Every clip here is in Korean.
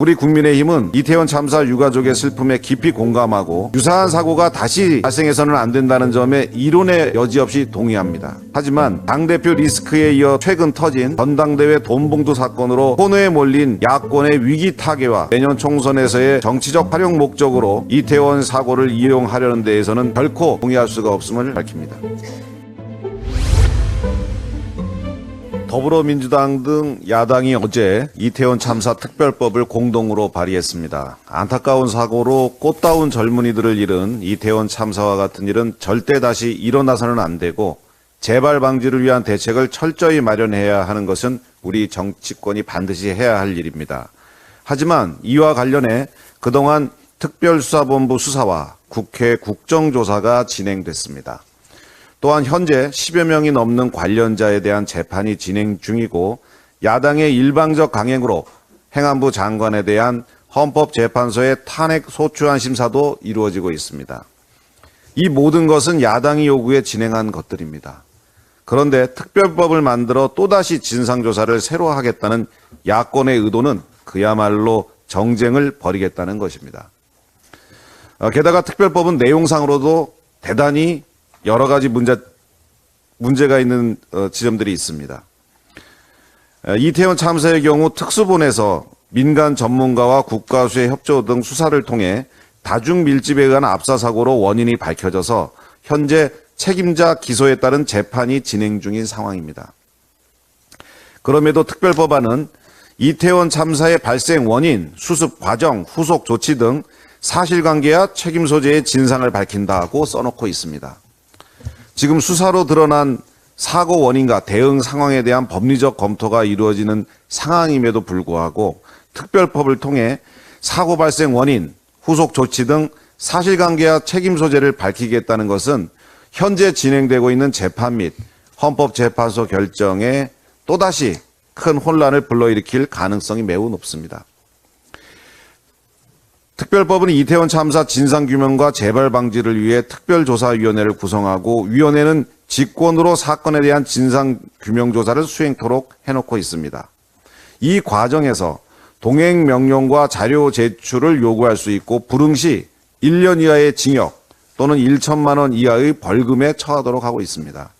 우리 국민의힘은 이태원 참사 유가족의 슬픔에 깊이 공감하고 유사한 사고가 다시 발생해서는 안 된다는 점에 이론의 여지 없이 동의합니다. 하지만 당대표 리스크에 이어 최근 터진 전당대회 돈봉투 사건으로 코너에 몰린 야권의 위기 타개와 내년 총선에서의 정치적 활용 목적으로 이태원 사고를 이용하려는 데에서는 결코 동의할 수가 없음을 밝힙니다. 더불어민주당 등 야당이 어제 이태원 참사 특별법을 공동으로 발의했습니다. 안타까운 사고로 꽃다운 젊은이들을 잃은 이태원 참사와 같은 일은 절대 다시 일어나서는 안 되고 재발 방지를 위한 대책을 철저히 마련해야 하는 것은 우리 정치권이 반드시 해야 할 일입니다. 하지만 이와 관련해 그동안 특별수사본부 수사와 국회 국정조사가 진행됐습니다. 또한 현재 10여 명이 넘는 관련자에 대한 재판이 진행 중이고 야당의 일방적 강행으로 행안부 장관에 대한 헌법재판소의 탄핵 소추안 심사도 이루어지고 있습니다. 이 모든 것은 야당이 요구해 진행한 것들입니다. 그런데 특별법을 만들어 또다시 진상조사를 새로 하겠다는 야권의 의도는 그야말로 정쟁을 벌이겠다는 것입니다. 게다가 특별법은 내용상으로도 대단히 여러 가지 문제가 있는 지점들이 있습니다. 이태원 참사의 경우 특수본에서 민간 전문가와 국가수의 협조 등 수사를 통해 다중 밀집에 의한 압사사고로 원인이 밝혀져서 현재 책임자 기소에 따른 재판이 진행 중인 상황입니다. 그럼에도 특별법안은 이태원 참사의 발생 원인, 수습 과정, 후속 조치 등 사실관계와 책임 소재의 진상을 밝힌다고 써놓고 있습니다. 지금 수사로 드러난 사고 원인과 대응 상황에 대한 법리적 검토가 이루어지는 상황임에도 불구하고 특별법을 통해 사고 발생 원인, 후속 조치 등 사실관계와 책임 소재를 밝히겠다는 것은 현재 진행되고 있는 재판 및 헌법재판소 결정에 또다시 큰 혼란을 불러일으킬 가능성이 매우 높습니다. 특별법은 이태원 참사 진상규명과 재발 방지를 위해 특별조사위원회를 구성하고 위원회는 직권으로 사건에 대한 진상규명조사를 수행토록 해놓고 있습니다. 이 과정에서 동행명령과 자료 제출을 요구할 수 있고 불응 시 1년 이하의 징역 또는 1천만 원 이하의 벌금에 처하도록 하고 있습니다.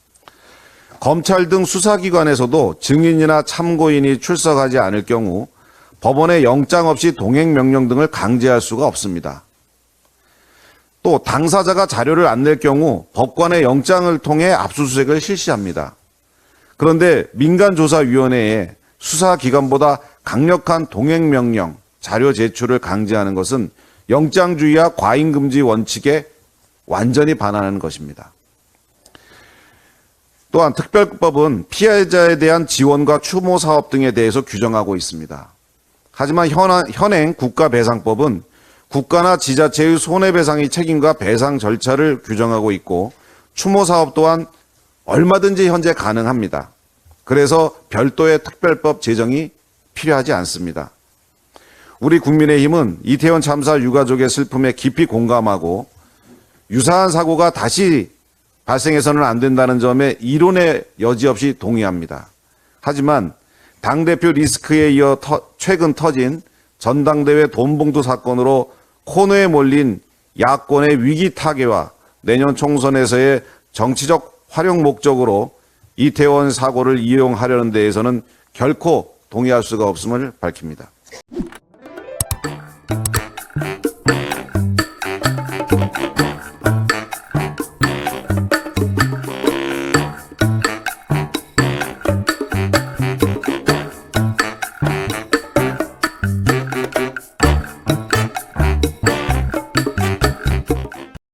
검찰 등 수사기관에서도 증인이나 참고인이 출석하지 않을 경우 법원의 영장 없이 동행명령 등을 강제할 수가 없습니다. 또 당사자가 자료를 안 낼 경우 법관의 영장을 통해 압수수색을 실시합니다. 그런데 민간조사위원회에 수사기관보다 강력한 동행명령, 자료 제출을 강제하는 것은 영장주의와 과잉금지 원칙에 완전히 반하는 것입니다. 또한 특별법은 피해자에 대한 지원과 추모 사업 등에 대해서 규정하고 있습니다. 하지만 현행 국가배상법은 국가나 지자체의 손해배상의 책임과 배상 절차를 규정하고 있고 추모사업 또한 얼마든지 현재 가능합니다. 그래서 별도의 특별법 제정이 필요하지 않습니다. 우리 국민의힘은 이태원 참사 유가족의 슬픔에 깊이 공감하고 유사한 사고가 다시 발생해서는 안 된다는 점에 이론의 여지 없이 동의합니다. 하지만 당대표 리스크에 이어 최근 터진 전당대회 돈봉투 사건으로 코너에 몰린 야권의 위기 타개와 내년 총선에서의 정치적 활용 목적으로 이태원 사고를 이용하려는 데에서는 결코 동의할 수가 없음을 밝힙니다.